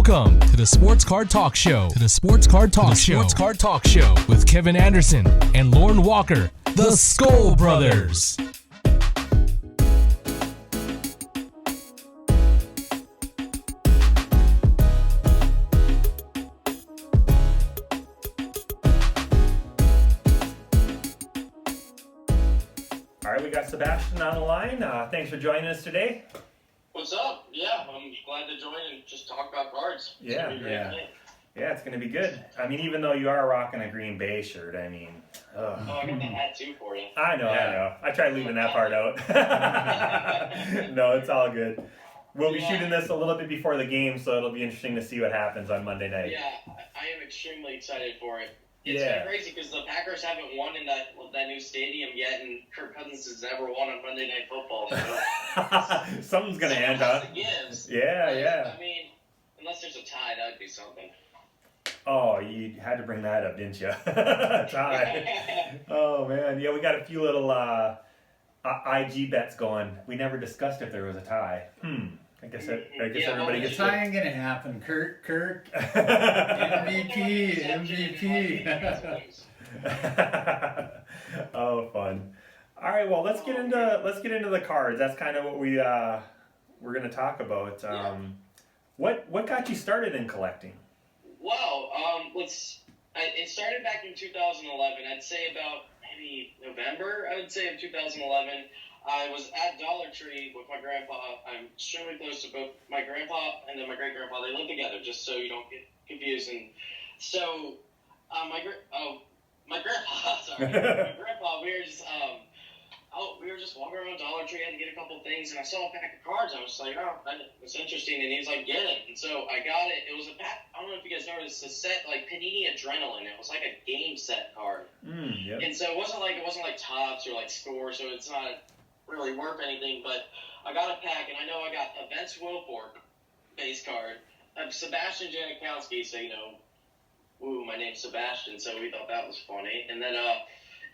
Welcome to the Sports Card Talk Show. Sports Card Talk Show with Kevin Anderson and Lauren Walker, the Skol Brothers. All right, we got Sebastian on the line. Thanks for joining us today. What's up? Yeah, I'm glad to join and just talk about cards. Yeah, it's going to be good. I mean, even though you are rocking a Green Bay shirt, I mean... Oh, I got the hat too for you. I know. I tried leaving that part out. No, it's all good. We'll be shooting this a little bit before the game, so it'll be interesting to see what happens on Monday night. Yeah, I am extremely excited for it. It's kind of crazy because the Packers haven't won in that new stadium yet, and Kirk Cousins has never won on Monday Night Football. So something's going to end up. Yeah. I mean, unless there's a tie, that would be something. Oh, you had to bring that up, didn't you? Tie. Oh, man. Yeah, we got a few little IG bets going. We never discussed if there was a tie. I guess everybody gets. It's not going to happen. Kirk. MVP. Oh, fun. All right, well, let's get into the cards. That's kind of what we're going to talk about. What got you started in collecting? Well, it started back in 2011. I'd say about maybe November, of 2011. I was at Dollar Tree with my grandpa. I'm extremely close to both my grandpa and then my great-grandpa. They live together, just so you don't get confused. And so, my grandpa, we were just walking around Dollar Tree. I had to get a couple things, and I saw a pack of cards. I was like, it's interesting. And he was like, get it. And so I got it. It was a pack. I don't know if you guys know, it's a set like Panini Adrenaline. It was like a game set card. Yep. And so it wasn't like Topps or like Score, so it's not really worth anything. But I got a pack, and I know I got a Vince Wilfork base card, Sebastian Janikowski. So my name's Sebastian, so we thought that was funny. And then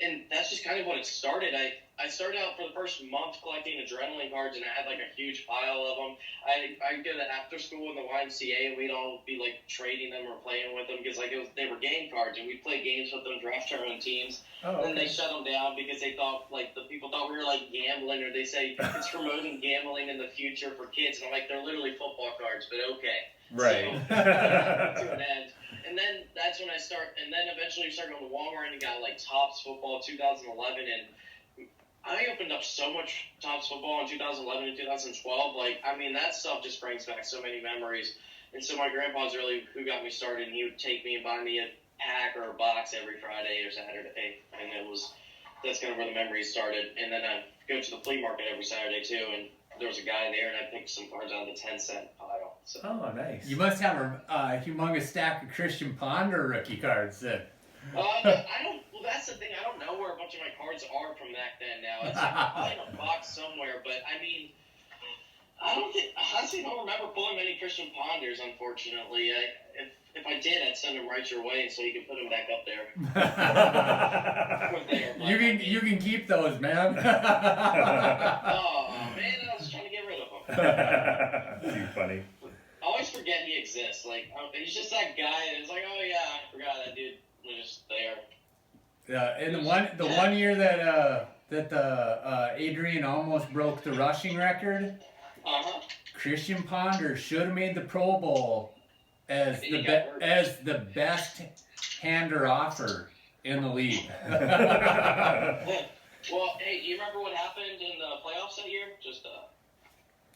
and that's just kind of what it started. I started out for the first month collecting Adrenaline cards, and I had like a huge pile of them. I'd go to after school in the YMCA, and we'd all be like trading them or playing with them because they were game cards, and we'd play games with them, draft our own teams. Oh, okay. And then they shut them down because they thought the people thought we were like gambling, or they say it's promoting gambling in the future for kids. And I'm like, they're literally football cards, but okay. Right. So, to an end. And then that's when I eventually started going to Walmart and got like Topps Football 2011, and I opened up so much Topps Football in 2011 and 2012. That stuff just brings back so many memories. And so my grandpa's really who got me started, and he would take me and buy me a pack or a box every Friday or Saturday, and that's kind of where the memories started. And then I'd go to the flea market every Saturday too, and there was a guy there, and I picked some cards out of the 10-cent pile. So. Oh, nice. You must have a humongous stack of Christian Ponder rookie cards then. Well, that's the thing. I don't know where a bunch of my cards are from back then now. It's probably in a box somewhere, but I honestly don't remember pulling many Christian Ponders, unfortunately. If I did, I'd send them right your way so you can put them back up there. You can keep those, man. Oh, man, I was trying to get rid of them. Too funny. I always forget he exists. He's just that guy that's like, oh yeah, I forgot that dude was just there. Yeah, and the one year that Adrian almost broke the rushing record, Christian Ponder should have made the Pro Bowl as the best hander offer in the league. Well, hey, do you remember what happened in the playoffs that year?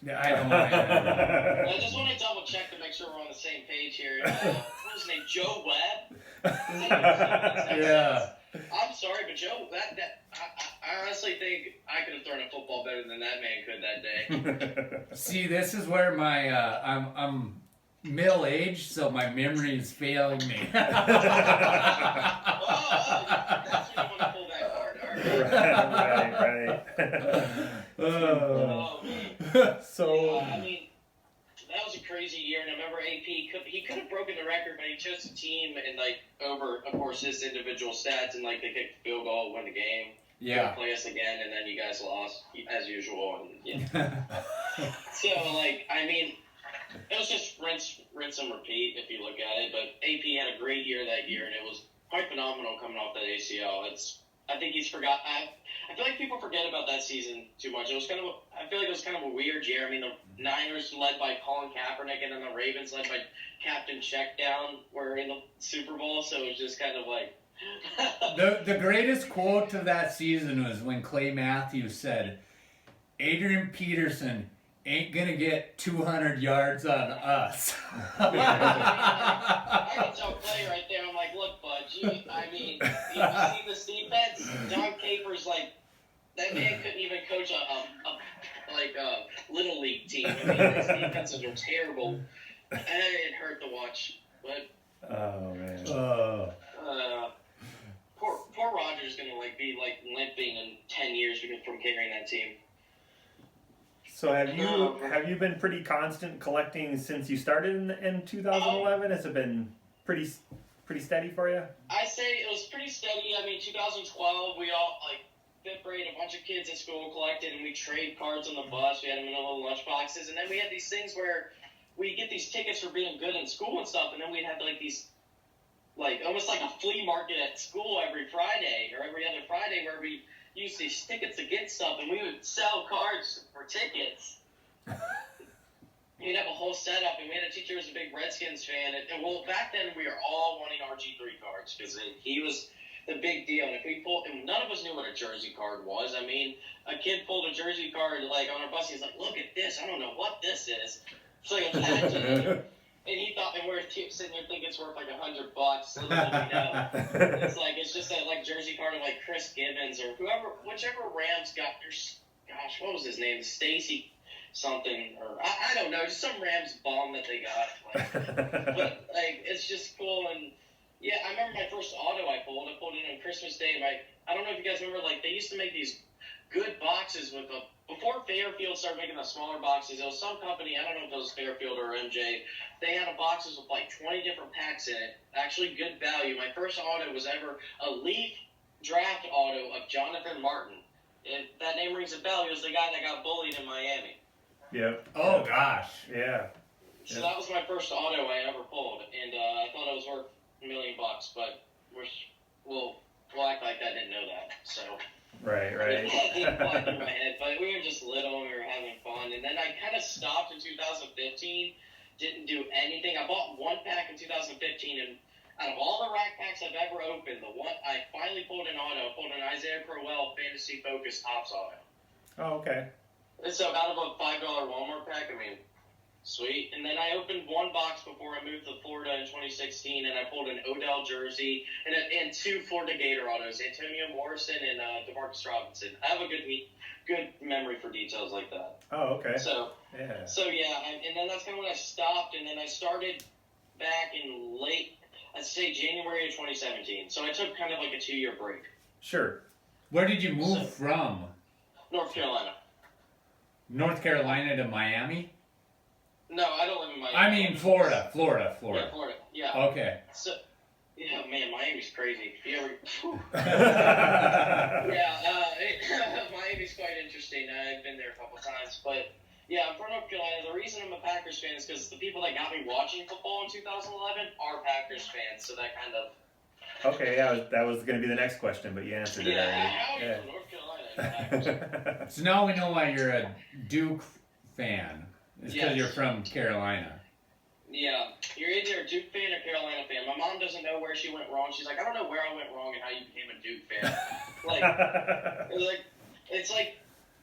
Yeah, I don't know. I just want to double check to make sure we're on the same page here. What was his name? Joe Webb? Yeah. I'm sorry, but Joe, I honestly think I could have thrown a football better than that man could that day. See, this is where my I'm middle-aged, so my memory is failing me. That's when you want to pull that card. All right. So. That was a crazy year, and I remember AP, he could have broken the record, but he chose a team and, over, of course, his individual stats, and, they kicked the field goal, win the game. Yeah. Play us again, and then you guys lost, as usual. And, yeah. So, it was just rinse rinse and repeat if you look at it. But AP had a great year that year, and it was quite phenomenal coming off that ACL. I think he's forgot. I feel like people forget about that season too much. I feel like it was kind of a weird year. I mean, the Niners led by Colin Kaepernick, and then the Ravens led by Captain Checkdown were in the Super Bowl, so it was just kind of like. The greatest quote of that season was when Clay Matthews said, "Adrian Peterson ain't gonna get 200 yards on us." I can tell Clay right there. I'm like, look, bud. I mean, you see this defense? Don Capers, like, that man couldn't even coach a little league team. I mean, his defenses are terrible. And it hurt to watch. But oh man. Poor Roger's gonna be limping in 10 years from carrying that team. So have you been pretty constant collecting since you started in 2011? Has it been pretty steady for you? I say it was pretty steady. I mean, 2012, we all, fifth grade, a bunch of kids at school collected, and we trade cards on the bus. We had them in little lunch boxes, and then we had these things where we get these tickets for being good in school and stuff, and then we'd have these, almost like a flea market at school every Friday or every other Friday where we use these tickets to get stuff, and we would sell cards for tickets. We'd have a whole setup, and we had a teacher who was a big Redskins fan, and back then we were all wanting RG3 cards because he was the big deal. And and none of us knew what a jersey card was. I mean, a kid pulled a jersey card on our bus. He's like, "Look at this! I don't know what this is." It's like a patch. And he thought, and we're sitting there thinking it's worth $100. Little did we know. It's just a jersey card of Chris Gibbons or whichever Rams got. Gosh, what was his name? Stacy something, or I don't know, just some Rams bomb that they got. But it's just cool. And yeah, I remember my first auto I pulled it on Christmas Day. I don't know if you guys remember, they used to make these good boxes with before Fairfield started making the smaller boxes. There was some company, I don't know if it was Fairfield or MJ, they had boxes with 20 different packs in it. Actually good value. My first auto was ever a Leaf draft auto of Jonathan Martin. If that name rings a bell, he was the guy that got bullied in Miami. Yep. Oh gosh. Yeah. So that was my first auto I ever pulled, and I thought it was worth $1 million, but we'll act like I didn't know that. So. Right. It didn't fly through my head, but we were just little and we were having fun. And then I kind of stopped in 2015, didn't do anything. I bought one pack in 2015, and out of all the rack packs I've ever opened, the one I finally pulled an auto. I pulled an Isaiah Crowell Fantasy Focus Topps auto. Oh, okay. And so out of a $5 Walmart pack, I mean, sweet. And then I opened one box before I moved to Florida in 2016, and I pulled an Odell jersey and two Florida Gator autos, Antonio Morrison and DeMarcus Robinson. I have a good memory for details like that. Oh, okay. So yeah. And then that's kind of when I stopped, and then I started back in I'd say January of 2017. So I took kind of a 2-year break. Sure. Where did you move from? North Carolina. North Carolina to Miami? No, I don't live in Miami. I mean Florida. Yeah, Florida. Yeah. Okay. So, yeah, man, Miami's crazy. If you ever... Miami's quite interesting. I've been there a couple times, but yeah, I'm from North Carolina. The reason I'm a Packers fan is because the people that got me watching football in 2011 are Packers fans, so that kind of... Okay, yeah, that was going to be the next question, but you answered it already. How are you from North Carolina? So now we know why you're a Duke fan. It's because you're from Carolina. Yeah, you're either a Duke fan or Carolina fan. My mom doesn't know where she went wrong. She's like, I don't know where I went wrong and how you became a Duke fan. It's like,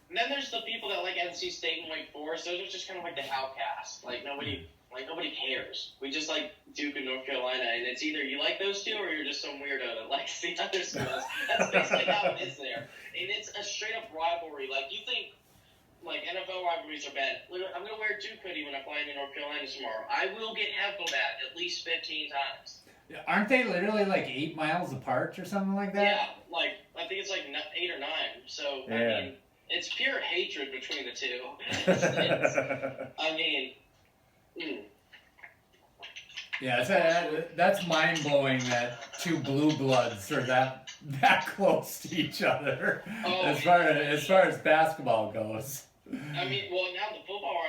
and then there's the people that like NC State and Wake Forest. Those are just kind of like the outcasts. Nobody cares. We just like Duke and North Carolina, and it's either you like those two or you're just some weirdo that likes the other schools. That's basically how it is there. And it's a straight up rivalry. You think NFL rivalries are bad. I'm going to wear a Duke hoodie when I fly into North Carolina tomorrow. I will get heckled at least 15 times. Aren't they literally 8 miles apart or something like that? Yeah, I think it's 8 or 9. So, yeah. I mean, it's pure hatred between the two. Yeah, that's mind-blowing that two blue bloods are that close to each other as far as basketball goes. I mean, well, now the football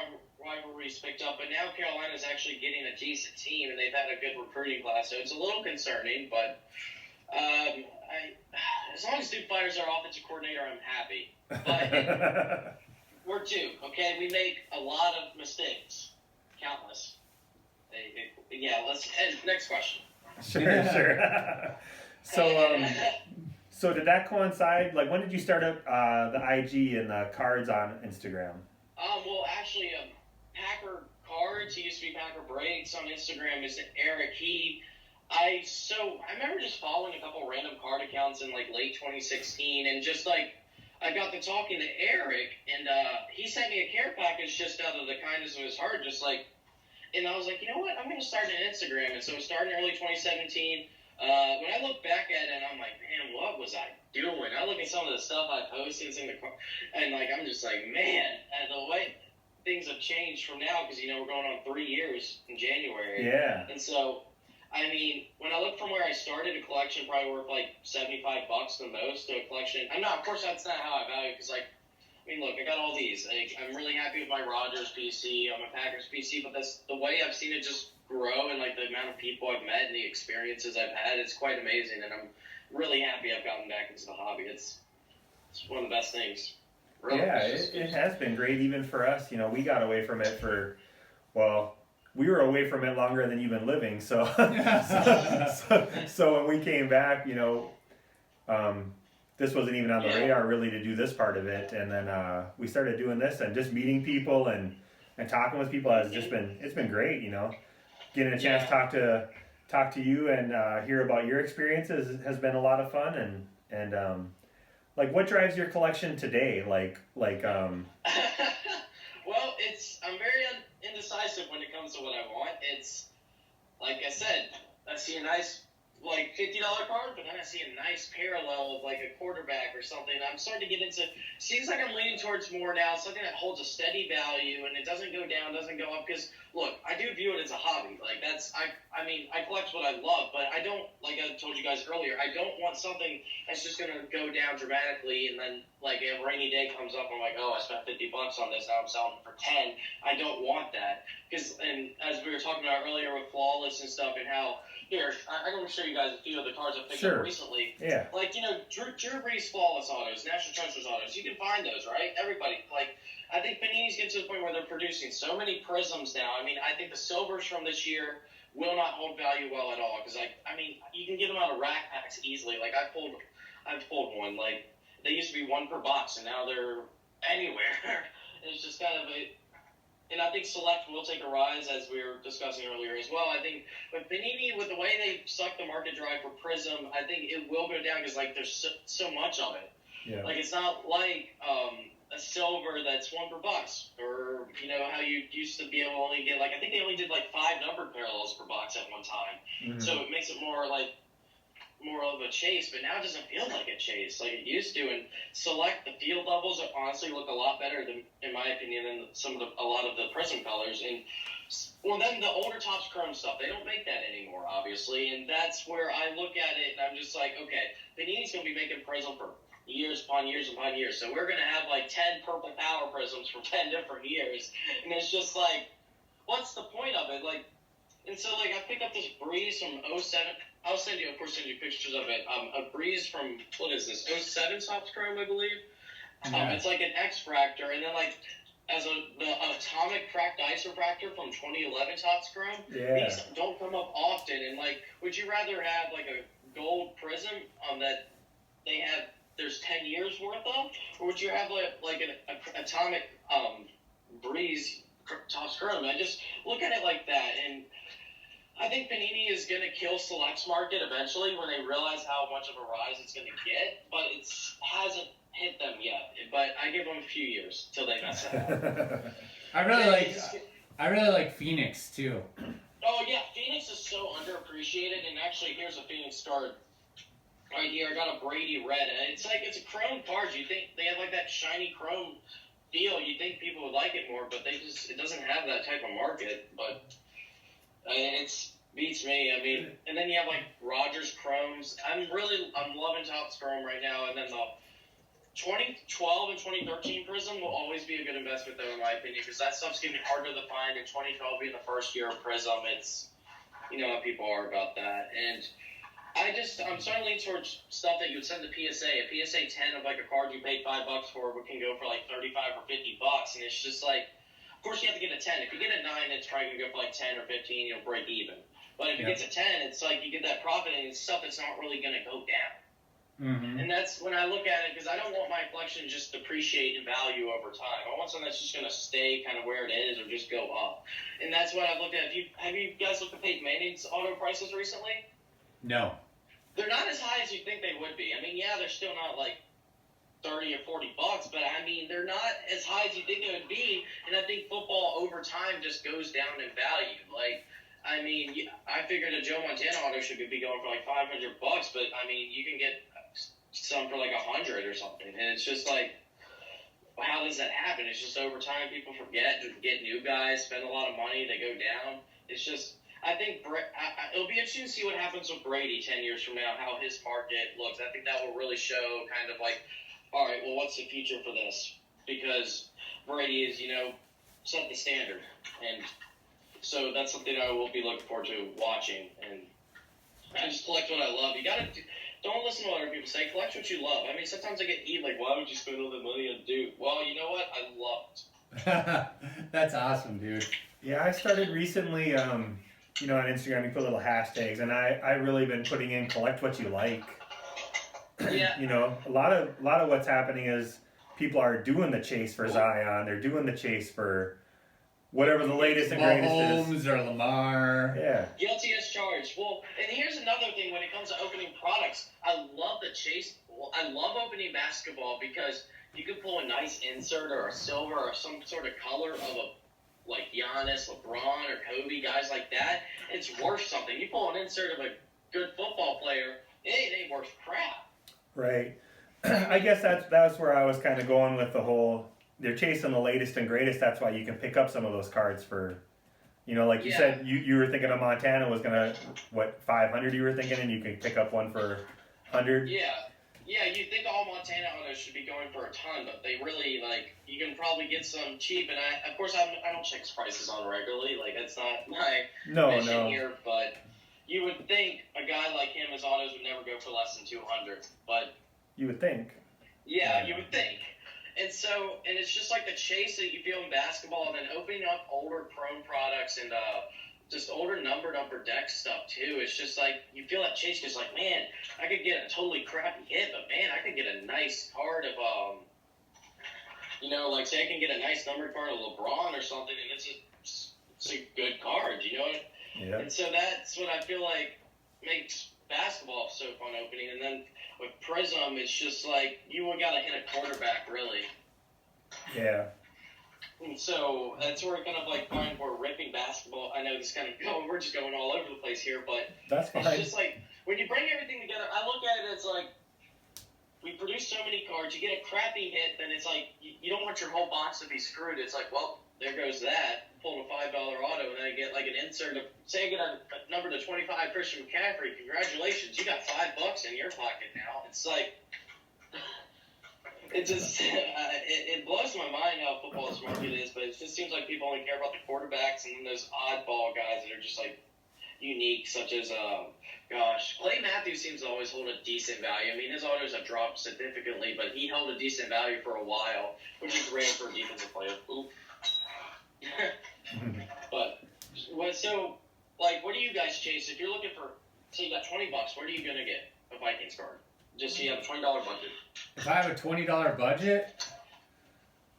rivalries picked up, but now Carolina's actually getting a decent team, and they've had a good recruiting class, so it's a little concerning, but as long as Duke fires our offensive coordinator, I'm happy. But we're Duke, okay? We make a lot of mistakes. Countless. Yeah, let's end. Next question. Sure. So did that coincide? Like, when did you start up the IG and the cards on Instagram? Well, actually, Packer Cards, he used to be Packer Breaks on Instagram, is Eric. I remember just following a couple random card accounts in like late 2016, and just like I got to talking to Eric, and he sent me a care package just out of the kindness of his heart, just like, and I was like, you know what, I'm going to start an Instagram, and so it started in early 2017. When I look back at it, I'm like, man, what was I doing? I look at some of the stuff I posted and like, I'm just like, man, and the way things have changed from now, because, we're going on 3 years in January. Yeah. And so, I mean, when I look from where I started, a collection probably worth like $75 the most to a collection. Of course, that's not how I value it, because, like, I mean, look, I got all these. Like, I'm really happy with my Rogers PC. I'm a Packers PC, but that's the way I've seen it just grow, and like the amount of people I've met and the experiences I've had, it's quite amazing, and I'm really happy I've gotten back into the hobby. It's one of the best things. Really. Yeah, it has been great even for us. We got away from it we were away from it longer than you've been living, so when we came back, this wasn't even on the radar really to do this part of it, and then we started doing this and just meeting people and talking with people has just been, it's been great, getting a chance to talk to you and hear about your experiences has been a lot of fun, and like, what drives your collection today? Well, I'm very indecisive when it comes to what I want. It's like I said, I see a nice like $50 card, but then I see a nice parallel of like a quarterback or something. I'm starting to get into, seems like I'm leaning towards more now, something that holds a steady value and it doesn't go down, doesn't go up, because look, I do view it as a hobby. Like, that's, I mean, I collect what I love, but I don't, like I told you guys earlier, I don't want something that's just going to go down dramatically and then like a rainy day comes up and I'm like, oh, I spent $50 on this, now I'm selling it for 10. I don't want that. Because, and as we were talking about earlier with Flawless and stuff, and how, here, I'm going to show you guys a few of the cards I picked up recently. Yeah. Like, Drew Brees Flawless autos, National Treasures autos. You can find those, right? Everybody. Like, I think Panini's getting to the point where they're producing so many prisms now. I mean, I think the silvers from this year will not hold value well at all. Because, I mean, you can get them out of rack packs easily. Like, I've pulled one. Like, they used to be one per box, and now they're anywhere. It's just kind of a... And I think Select will take a rise, as we were discussing earlier as well. I think, but Panini, with the way they suck the market dry for Prism, I think it will go down because, like, there's so much of it. Yeah. Like, it's not like a silver that's one per box, or, how you used to be able to only get, like, I think they only did, like, 5 numbered parallels per box at one time. Mm-hmm. So it makes it more of a chase, but now it doesn't feel like a chase like it used to. And Select, the field levels honestly look a lot better than, in my opinion, than a lot of the Prism colors. And well, then the older Topps Chrome stuff, they don't make that anymore, obviously, and that's where I look at it and I'm just like, okay, Panini's gonna be making Prism for years upon years upon years, so we're gonna have like 10 purple power Prisms from 10 different years, and it's just like, what's the point of it? Like, and so like I picked up this Breeze from 07. I'll send you pictures of it. A Breeze from, what is this, 07 Topps Chrome, I believe. Yeah. It's like an X-Fractor, and then like as the Atomic Cracked Ice Refractor from 2011 Topps Chrome. Yeah. These don't come up often, and like, would you rather have like a gold Prism that they have, there's 10 years worth of, or would you have like an Atomic Breeze Topps Chrome? I just look at it like that, and I think Panini is going to kill Select's market eventually when they realize how much of a rise it's going to get, but it hasn't hit them yet. But I give them a few years till they mess it up. I really like Phoenix too. Oh yeah, Phoenix is so underappreciated, and actually here's a Phoenix card right here. I got a Brady red, and it's a chrome card. You think they have like that shiny chrome feel? You think people would like it more, but it doesn't have that type of market. But it's beats me. I mean, and then you have like Rogers Chromes. I'm loving Topps Chrome right now, and then 2012 and 2013 Prism will always be a good investment, though, in my opinion, because that stuff's getting harder to find. In 2012 being the first year of Prism, it's, you know how people are about that. And I'm starting to lean towards stuff that you would send to PSA. A PSA 10 of like a card you paid $5 for can go for like 35 or $50, and it's just like, of course you have to get a 10. If you get a 9, it's probably gonna go for like 10 or 15. You'll break even. But if it gets a 10, it's like you get that profit, and it's stuff that's not really gonna go down. Mm-hmm. And that's when I look at it, because I don't want my collection to just depreciate in value over time. I want something that's just going to stay kind of where it is or just go up. And that's what I've looked at. Have you guys looked at Peyton Manning's auto prices recently? No. They're not as high as you think they would be. I mean, yeah, they're still not like $30 or $40, but I mean, they're not as high as you think they would be. And I think football over time just goes down in value. Like, I mean, I figured a Joe Montana auto should be going for like $500, but I mean, you can get some for like 100 or something, and it's just like, how does that happen? It's just over time people forget to get new guys, spend a lot of money, they go down. It's just, I think it'll be interesting to see what happens with Brady 10 years from now, how his market looks. I think that will really show kind of like, all right, well, what's the future for this? Because Brady is, set the standard, and so that's something I will be looking forward to watching. And I just collect what I love. You gotta. Don't listen to what other people say. Collect what you love. I mean, sometimes I get heat, like, why would you spend all that money on Duke? Well, you know what? I love it. That's awesome, dude. Yeah, I started recently, on Instagram, you put little hashtags, and I really been putting in collect what you like. Yeah. A lot of what's happening is people are doing the chase for Zion. They're doing the chase for whatever the latest and greatest is. Mahomes or Lamar. Yeah. Guilty as charged. Well, and here's another thing when it comes to opening products. I love the chase. I love opening basketball because you can pull a nice insert or a silver or some sort of color of like Giannis, LeBron, or Kobe, guys like that. It's worth something. You pull an insert of a good football player, it ain't worth crap. Right. I guess that's where I was kind of going with the whole. They're chasing the latest and greatest. That's why you can pick up some of those cards for, like you said, you were thinking of Montana was gonna 500 you were thinking, and you could pick up one for 100. Yeah, you think all Montana autos should be going for a ton, but they really you can probably get some cheap. And I don't check prices on regularly. Like that's not my mission here. But you would think a guy like him, his autos would never go for less than 200. But you would think. Yeah, you would think. And it's just like the chase that you feel in basketball, and then opening up older prone products and just older numbered upper deck stuff too. It's just like you feel that chase because like, man, I could get a totally crappy hit, but man, I could get a nice card of say I can get a nice numbered card of LeBron or something, and it's a good card, Yeah. And so that's what I feel like makes basketball so fun opening. And then with Prism, it's just like you got to hit a quarterback, really. Yeah. And so that's where kind of find we're ripping basketball. I know this kind of we're just going all over the place here, but that's fine. It's just like when you bring everything together, I look at it as like we produce so many cards, you get a crappy hit, then it's like you don't want your whole box to be screwed. It's like, well, there goes that. Pulling a $5 auto, and then I get like an insert of, say I get a number to 25 Christian McCaffrey. Congratulations, you got $5 in your pocket now. It's like, it just, it blows my mind how football's market is, but it just seems like people only care about the quarterbacks and then those oddball guys that are just like unique, such as, Clay Matthews seems to always hold a decent value. I mean, his autos have dropped significantly, but he held a decent value for a while, which is great for a defensive player. Ooh. But what do you guys chase if you're looking for? Say you got $20, where are you gonna get a Vikings card? Just so you have a $20 budget. If I have a $20 budget,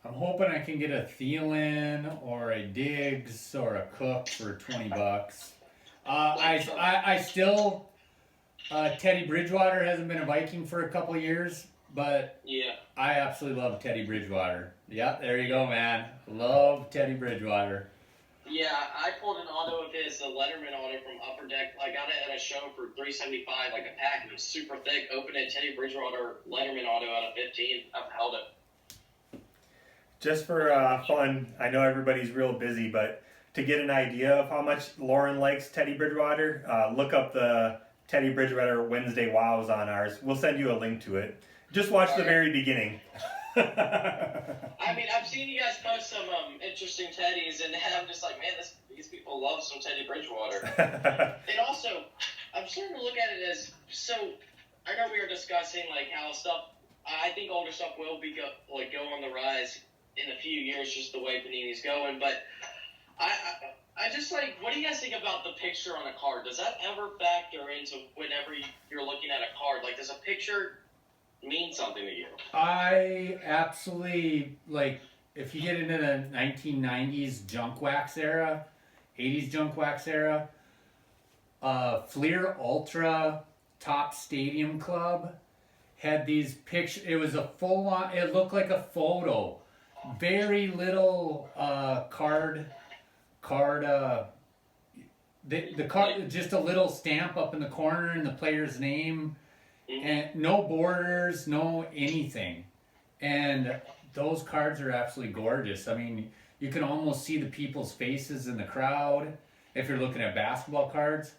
I'm hoping I can get a Thielen or a Diggs or a Cook for $20. I still Teddy Bridgewater hasn't been a Viking for a couple of years, but yeah, I absolutely love Teddy Bridgewater. Yep, there you go, man. Love Teddy Bridgewater. Yeah, I pulled an auto of his, the Letterman auto from Upper Deck. I got it at a show for $375, like a pack. It was super thick. Opened it, Teddy Bridgewater Letterman auto out of 15. I've held it. Just for fun, I know everybody's real busy, but to get an idea of how much Lauren likes Teddy Bridgewater, look up the Teddy Bridgewater Wednesday Wows on ours. We'll send you a link to it. Just watch the very beginning. I mean, I've seen you guys post some interesting teddies, and I'm just like, man, these people love some Teddy Bridgewater. And also, I'm starting to look at it as, so I know we were discussing like how stuff, I think older stuff will be go on the rise in a few years, just the way Panini's going. But I just like, what do you guys think about the picture on a card? Does that ever factor into whenever you're looking at a card? Like, does a picture mean something to you? I absolutely, like, if you get into the 1990s junk wax era, 80s junk wax era, Fleer Ultra Top Stadium Club had these pictures. It was a full on, it looked like a photo. Very little card, the card, just a little stamp up in the corner and the player's name. And no borders, no anything. And those cards are absolutely gorgeous. I mean, you can almost see the people's faces in the crowd if you're looking at basketball cards.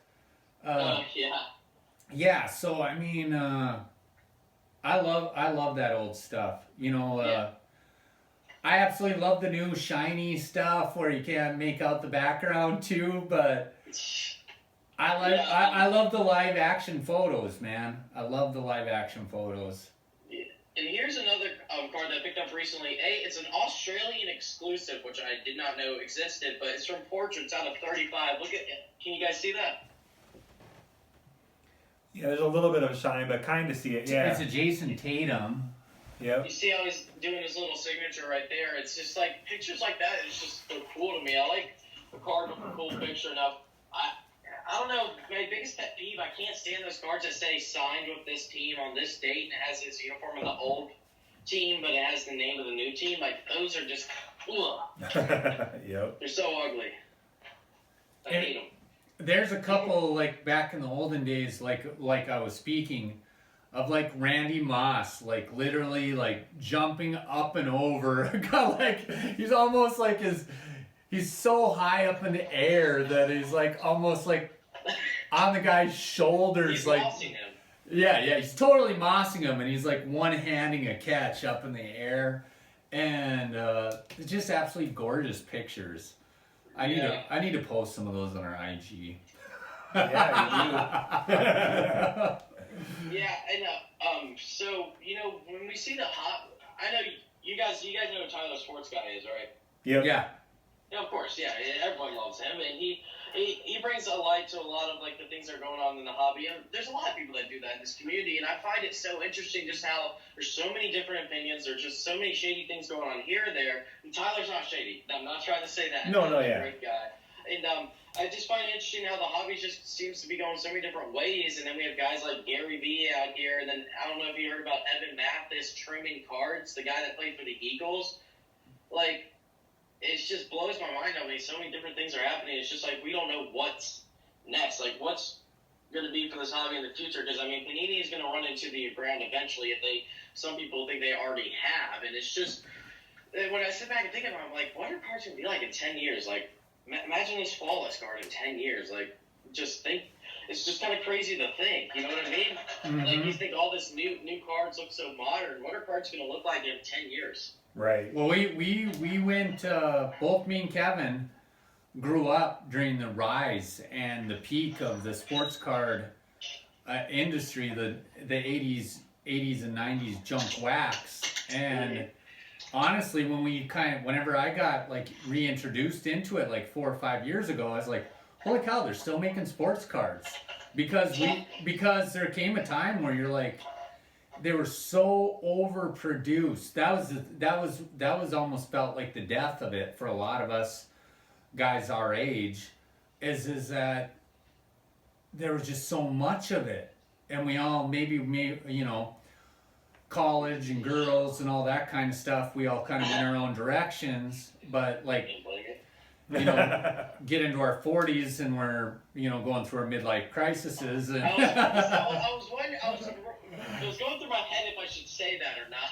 Yeah. Yeah, so I mean, I love that old stuff. You know, I absolutely love the new shiny stuff where you can't make out the background too, but I love the live action photos, man. I love the live action photos. Yeah. And here's another card that I picked up recently. It's an Australian exclusive, which I did not know existed, but it's from Portraits out of 35. Look at it. Can you guys see that? Yeah, there's a little bit of a shine, but kind of see it. Yeah, It's a Jason Tatum. Yep. You see how he's doing his little signature right there? It's just like, pictures like that is just so cool to me. I like the card with a cool picture enough. I don't know, my biggest pet peeve, I can't stand those cards that say signed with this team on this date and it has his uniform of the old team, but it has the name of the new team. Like, those are just, ugh. Yep. They're so ugly. I hate them. There's a couple, like, back in the olden days, like I was speaking, of, like, Randy Moss, like, literally, like, jumping up and over. Like, he's almost like he's so high up in the air that he's, like, almost, like, on the guy's shoulders. He's like, mossing him. Yeah, he's totally mossing him, and he's, like, one-handing a catch up in the air. And it's just absolutely gorgeous pictures. I need to post some of those on our IG. Yeah, you do. Yeah, and so when we see the I know you guys know who Tyler Sports Guy is, right? Yep. Yeah. Yeah, of course. Yeah, everyone loves him, and he brings a light to a lot of like the things that are going on in the hobby. And there's a lot of people that do that in this community, and I find it so interesting just how there's so many different opinions. There's just so many shady things going on here or there. And Tyler's not shady. I'm not trying to say that. No, He's a yeah. great guy. And I just find it interesting how the hobby just seems to be going so many different ways. And then we have guys like Gary Vee out here. And then I don't know if you heard about Evan Mathis trimming cards, the guy that played for the Eagles. Like, it just blows my mind how so many different things are happening. It's just like we don't know what's next. Like, what's going to be for this hobby in the future? Because, I mean, Panini is going to run into the ground eventually if some people think they already have. And it's just, when I sit back and think about it, I'm like, what are cards going to be like in 10 years? Like, imagine this flawless card in 10 years. Like, just think, it's just kind of crazy to think. You know what I mean? Mm-hmm. Like, you think all this new cards look so modern. What are cards going to look like in 10 years? Right. Well, we went, both me and Kevin grew up during the rise and the peak of the sports card industry, the 80s and 90s junk wax. And honestly, whenever I got like reintroduced into it like 4 or 5 years ago, I was like, holy cow, they're still making sports cards. Because there came a time where you're like, they were so overproduced. That was almost felt like the death of it for a lot of us guys our age. Is that there was just so much of it, and we all maybe college and girls and all that kind of stuff. We all kind of in our own directions, but like get into our 40s and we're going through our midlife crises. And I was wondering. It was going through my head if I should say that or not.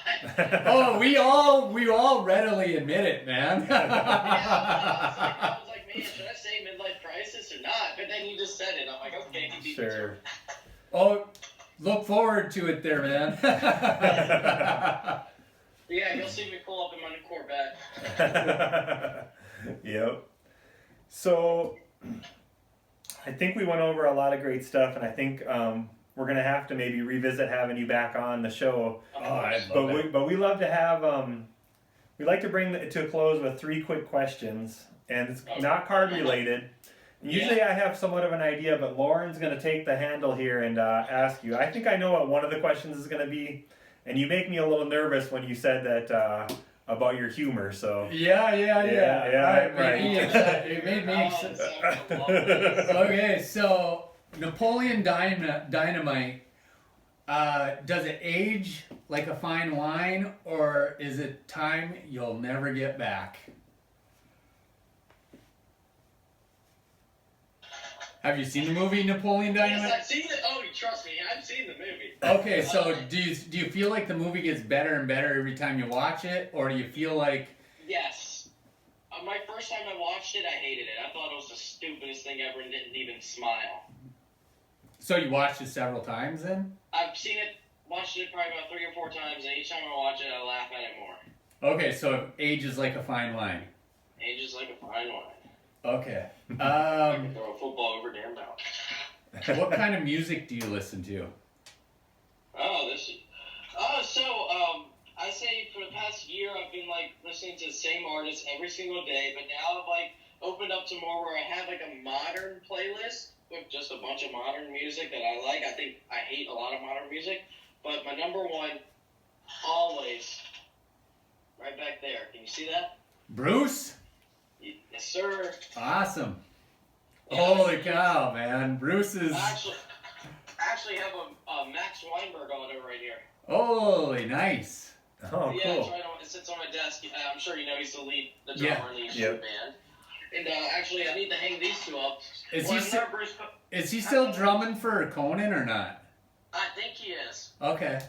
Oh, we all readily admit it, man. I was like, man, should I say midlife crisis or not? But then you just said it. I'm like, okay, Sure. Oh, look forward to it there, man. Yeah, you'll see me pull up in my new Corvette. Yep. So, I think we went over a lot of great stuff, and I think we're gonna have to maybe revisit having you back on the show. But we love to have we like to bring it to a close with 3 quick questions, and it's not card related. And usually I have somewhat of an idea, but Lauren's gonna take the handle here and ask you. I think I know what one of the questions is gonna be, and you make me a little nervous when you said that about your humor. So yeah. Right. It made me excited. Okay, so Napoleon Dynamite. Does it age like a fine wine, or is it time you'll never get back? Have you seen the movie Napoleon Dynamite? Yes, I've seen it. Oh, trust me, I've seen the movie. Okay, so do you feel like the movie gets better and better every time you watch it, or do you feel like... Yes. My first time I watched it, I hated it. I thought it was the stupidest thing ever and didn't even smile. So you watched it several times then? I've seen it, watched it probably about 3 or 4 times, and each time I watch it, I laugh at it more. Okay, so it ages like a fine wine. Ages like a fine wine. Okay. I can throw a football over damn mouth. What kind of music do you listen to? I say for the past year I've been like listening to the same artist every single day, but now I've like opened up to more where I have like a modern playlist with just a bunch of modern music that I like. I think I hate a lot of modern music, but my number one, always, right back there. Can you see that? Bruce? Yes, sir. Awesome. Yeah, Holy cow, man. Bruce is... Actually have a Max Weinberg on it right here. Holy nice. Oh, yeah, cool. it's right on. It sits on my desk. I'm sure you know he's the drummer in the band. And actually, I need to hang these 2 up. Is he still drumming for Conan or not? I think he is. Okay.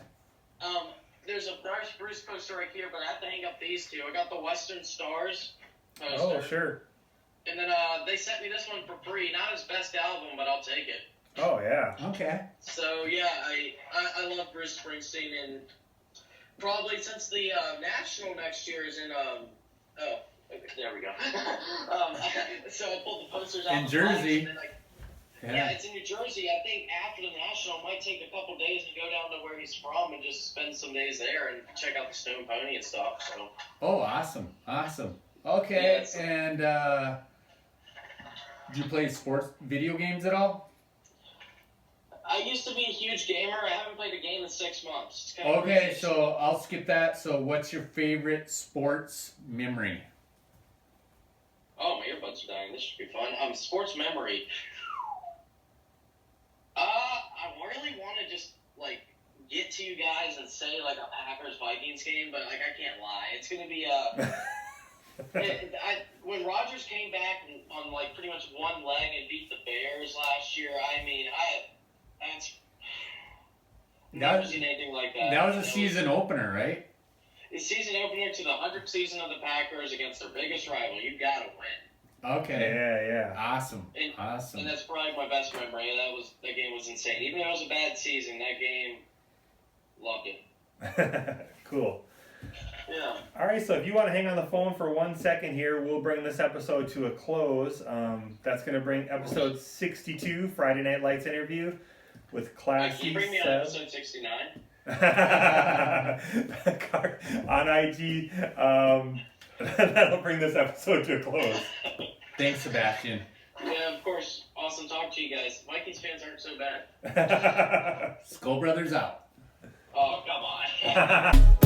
There's a nice Bruce poster right here, but I have to hang up these 2. I got the Western Stars poster. Oh, sure. And then they sent me this one for free. Not his best album, but I'll take it. Oh, yeah. Okay. So, yeah, I love Bruce Springsteen, and probably since the National next year is in, there we go. So I pulled the posters out. In Jersey. Yeah, it's in New Jersey. I think after the National, it might take a couple days to go down to where he's from and just spend some days there and check out the Stone Pony and stuff. So. Oh, awesome. Okay, Yeah, and do you play sports video games at all? I used to be a huge gamer. I haven't played a game in 6 months. Okay, so I'll skip that. So what's your favorite sports memory? Oh, my earbuds are dying. This should be fun. Sports memory. I really want to just, like, get to you guys and say, like, a Packers-Vikings game, but, like, I can't lie. It's going to be when Rodgers came back on, like, pretty much one leg and beat the Bears last year, I mean, that's never seen anything like that. That was a season opener, right? The season opener to the 100th season of the Packers against their biggest rival. You got to win. Okay. Yeah. Awesome. And that's probably my best memory. That game was insane. Even though it was a bad season, that game, loved it. Cool. Yeah. All right, so if you want to hang on the phone for 1 second here, we'll bring this episode to a close. That's going to bring episode 62, Friday Night Lights interview with Classy. Can you bring me on episode 69? On IG. That'll bring this episode to a close. Thanks, Sebastian. Yeah, of course. Awesome talking to you guys. Vikings fans aren't so bad. Skol Brothers out. Oh, come on.